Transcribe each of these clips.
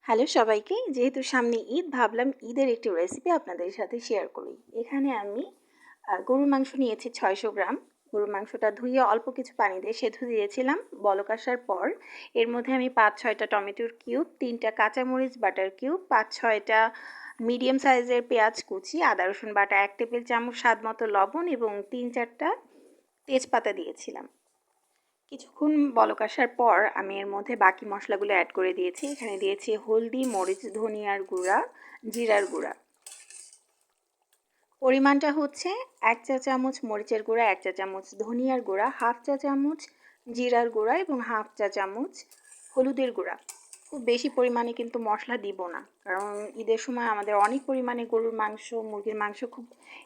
Hello সবাইকে, যেহেতু সামনে ঈদ ভাবলাম ঈদের একটি রেসিপি আপনাদের সাথে শেয়ার করি। এখানে আমি গরুর মাংস নিয়েছি ৬০০ গ্রাম। গরুর মাংসটা ধুয়ে অল্প কিছু পানি দিয়ে সেদ্ধ দিয়েছিলাম। বলক আসার পর এর মধ্যে আমি ৫-৬টা টমেটোর কিউব, ৩টা কাঁচামরিচ বাটার কিউব, ৫-৬টা মিডিয়াম সাইজের পেঁয়াজ কুচি, আদা রসুন বাটা ১ টেবিল চামচ, স্বাদ মতো লবণ এবং ৩-৪টা তেজপাতা দিয়েছিলাম। কিছুক্ষণ বলক আসার পর আমি এর মধ্যে বাকি মশলাগুলো অ্যাড করে দিয়েছি। এখানে দিয়েছি হলদি, মরিচ, ধনিয়ার গুঁড়া, জিরার গুঁড়া। পরিমাণটা হচ্ছে ১ চা চামচ মরিচের গুঁড়া, ১ চা চামচ ধনিয়ার গুঁড়া, হাফ চা চামচ জিরার গুঁড়া এবং হাফ চা চামচ হলুদের গুঁড়া। খুব বেশি পরিমাণে কিন্তু মশলা দিব না, কারণ ঈদের সময় আমাদের অনেক পরিমাণে গরুর মাংস, মুরগির মাংস খুব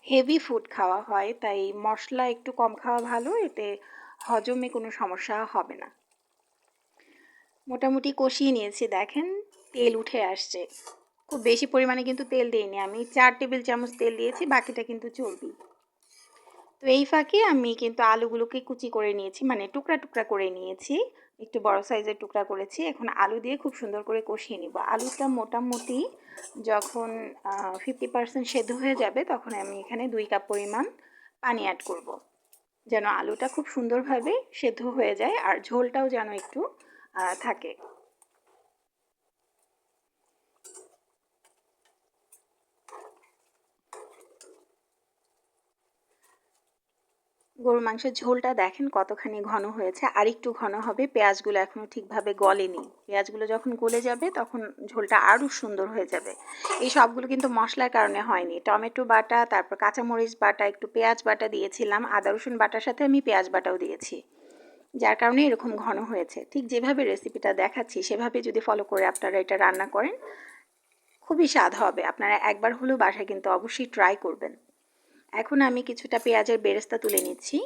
হেভি ফুড খাওয়া হয়, তাই মশলা একটু কম খাওয়া ভালো, এতে হজমে কোনো সমস্যা হবে না। মোটামুটি কষিয়ে নিয়েছি, দেখেন তেল উঠে আসছে। খুব বেশি পরিমাণে কিন্তু তেল দিইনি, আমি ৪ টেবিল চামচ তেল দিয়েছি, বাকিটা কিন্তু চর্বি। তো এই ফাঁকে আমি কিন্তু আলুগুলোকে কুচি করে নিয়েছি, মানে টুকরা টুকরা করে নিয়েছি, একটু বড় সাইজের টুকরা করেছি। এখন আলু দিয়ে খুব সুন্দর করে কষিয়ে নিব। আলুটা মোটামুটি যখন 50% সেদ্ধ হয়ে যাবে, তখন আমি এখানে 2 কাপ পরিমাণ পানি অ্যাড করব, যেন আলুটা খুব সুন্দরভাবে সেদ্ধ হয়ে যায় আর ঝোলটাও যেন একটু থাকে। গরুর মাংসের ঝোলটা দেখেন কতখানি ঘন হয়েছে, আর একটু ঘন হবে। পেঁয়াজগুলো এখনও ঠিকভাবে গলেনি। পেঁয়াজগুলো যখন গলে যাবে তখন ঝোলটা আরও সুন্দর হয়ে যাবে। এই সবগুলো কিন্তু মশলার কারণে হয়নি। টমেটো বাটা, তারপর কাঁচামরিচ বাটা, একটু পেঁয়াজ বাটা দিয়েছিলাম, আদা রসুন বাটার সাথে আমি পেঁয়াজ বাটাও দিয়েছি, যার কারণে এরকম ঘন হয়েছে। ঠিক যেভাবে রেসিপিটা দেখাচ্ছি সেভাবে যদি ফলো করে আপনারা এটা রান্না করেন, খুবই স্বাদ হবে। আপনারা একবার হলেও বাসায় কিন্তু অবশ্যই ট্রাই করবেন। এখন আমি কিছুটা পেঁয়াজের বেরেস্তা তুলে নিচ্ছি।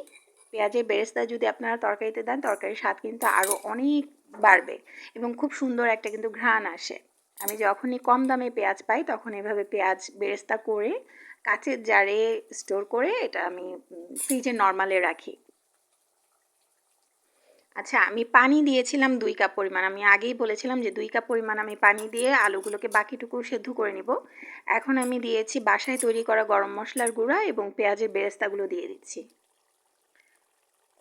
পেঁয়াজের বেরেস্তা যদি আপনারা তরকারিতে দেন, তরকারির স্বাদ কিন্তু আরও অনেক বাড়বে এবং খুব সুন্দর একটা কিন্তু ঘ্রাণ আসে। আমি যখনই কম দামে পেঁয়াজ পাই, তখন এভাবে পেঁয়াজ বেরেস্তা করে কাচের জারে স্টোর করে এটা আমি ফ্রিজে নর্মালে রাখি। আচ্ছা, আমি পানি দিয়েছিলাম 2 কাপ পরিমাণ। আমি আগেই বলেছিলাম যে 2 কাপ পরিমাণ আমি পানি দিয়ে আলুগুলোকে বাকিটুকু সেদ্ধ করে নিব। এখন আমি দিয়েছি বাসায় তৈরি করা গরম মশলার গুঁড়া এবং পেঁয়াজের বেরেস্তাগুলো দিয়ে দিচ্ছি।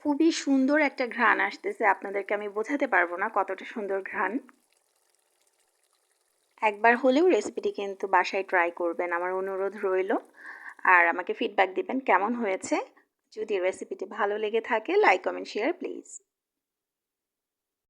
খুবই সুন্দর একটা ঘ্রাণ আসতেছে, আপনাদেরকে আমি বোঝাতে পারবো না কতটা সুন্দর ঘ্রাণ। একবার হলেও রেসিপিটি কিন্তু বাসায় ট্রাই করবেন, আমার অনুরোধ রইল। আর আমাকে ফিডব্যাক দিবেন কেমন হয়েছে। যদি রেসিপিটি ভালো লেগে থাকে, লাইক, কমেন্ট, শেয়ার প্লিজ।